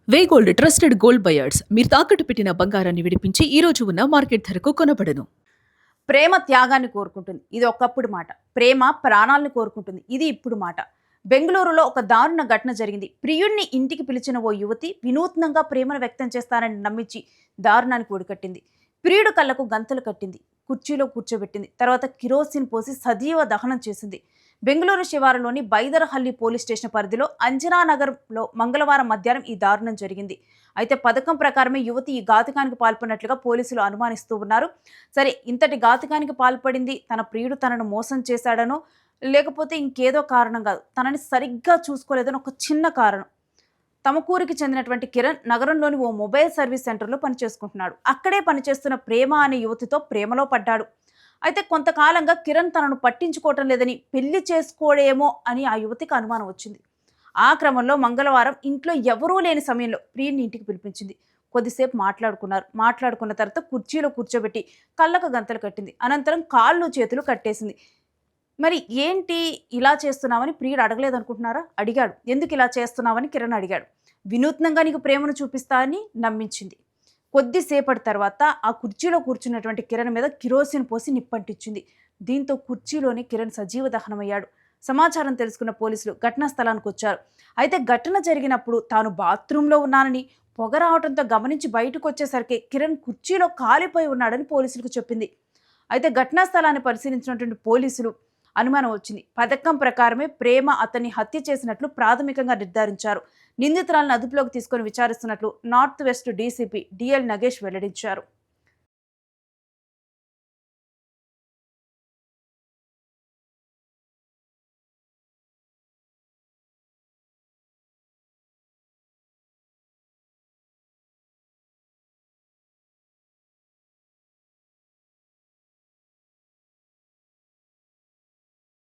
వే gold trusted gold buyers మీరు తాకట్టు పెట్టిన బంగారాన్ని విడిపించి ఈ రోజు ఉన్న మార్కెట్ ధరకు కొనబడను. ప్రేమ త్యాగాన్ని కోరుకుంటుంది. ఇది ఒకప్పుడు మాట. ప్రేమ ప్రాణాలను కోరుకుంటుంది. ఇది ఇప్పుడు మాట. బెంగళూరులో ఒక దారుణ ఘటన జరిగింది. ప్రియుణ్ణి ఇంటికి పిలిచిన ఓ యువతి వినూత్నంగా ప్రేమను వ్యక్తం చేస్తానని నమ్మించి దారుణానికి ఒడికట్టింది. ప్రియుడు కళ్ళకు గంతలు కట్టింది, కుర్చీలో కూర్చోబెట్టింది, తర్వాత కిరోసిన్ పోసి సజీవ దహనం చేసింది. బెంగళూరు శివారులోని బైదర్హల్లి పోలీస్ స్టేషన్ పరిధిలో అంజనానగర్లో మంగళవారం మధ్యాహ్నం ఈ దారుణం జరిగింది. అయితే పథకం ప్రకారమే యువతి ఈ ఘాతుకానికి పాల్పడినట్లుగా పోలీసులు అనుమానిస్తూ ఉన్నారు. సరే, ఇంతటి ఘాతుకానికి పాల్పడింది తన ప్రియుడు తనను మోసం చేశాడనో లేకపోతే ఇంకేదో కారణం కాదు, తనని సరిగ్గా చూసుకోలేదని ఒక చిన్న కారణం. తమకూరికి చెందినటువంటి కిరణ్ నగరంలోని ఓ మొబైల్ సర్వీస్ సెంటర్లో పనిచేసుకుంటున్నాడు. అక్కడే పనిచేస్తున్న ప్రేమ అనే యువతితో ప్రేమలో పడ్డాడు. అయితే కొంతకాలంగా కిరణ్ తనను పట్టించుకోవటం లేదని, పెళ్లి చేసుకోడేమో అని ఆ యువతికి అనుమానం వచ్చింది. ఆ క్రమంలో మంగళవారం ఇంట్లో ఎవరూ లేని సమయంలో ప్రియుని ఇంటికి పిలిపించింది. కొద్దిసేపు మాట్లాడుకున్న తర్వాత కుర్చీలో కూర్చోబెట్టి కళ్ళకు గంతలు కట్టింది. అనంతరం కాళ్ళు చేతులు కట్టేసింది. మరి ఏంటి ఇలా చేస్తున్నావని ప్రియుడు అడగలేదనుకుంటున్నారా? అడిగాడు. ఎందుకు ఇలా చేస్తున్నావని కిరణ్ అడిగాడు. వినూత్నంగా నీకు ప్రేమను చూపిస్తా అని నమ్మించింది. కొద్దిసేపటి తర్వాత ఆ కుర్చీలో కూర్చున్నటువంటి కిరణ్ మీద కిరోసిన్ పోసి నిప్పంటించింది. దీంతో కుర్చీలోని కిరణ్ సజీవ దహనమయ్యాడు. సమాచారం తెలుసుకున్న పోలీసులు ఘటనా స్థలానికి వచ్చారు. అయితే ఘటన జరిగినప్పుడు తాను బాత్రూంలో ఉన్నానని, పొగ రావడంతో గమనించి బయటకు వచ్చేసరికి కిరణ్ కుర్చీలో కాలిపోయి ఉన్నాడని పోలీసులకు చెప్పింది. అయితే ఘటనా స్థలాన్ని పరిశీలించినటువంటి పోలీసులు అనుమానం వచ్చింది. పథకం ప్రకారమే ప్రేమ అతన్ని హత్య చేసినట్లు ప్రాథమికంగా నిర్ధారించారు. నిందితురాలను అదుపులోకి తీసుకొని విచారిస్తున్నట్లు north west DCP DL Nagesh వెల్లడించారు.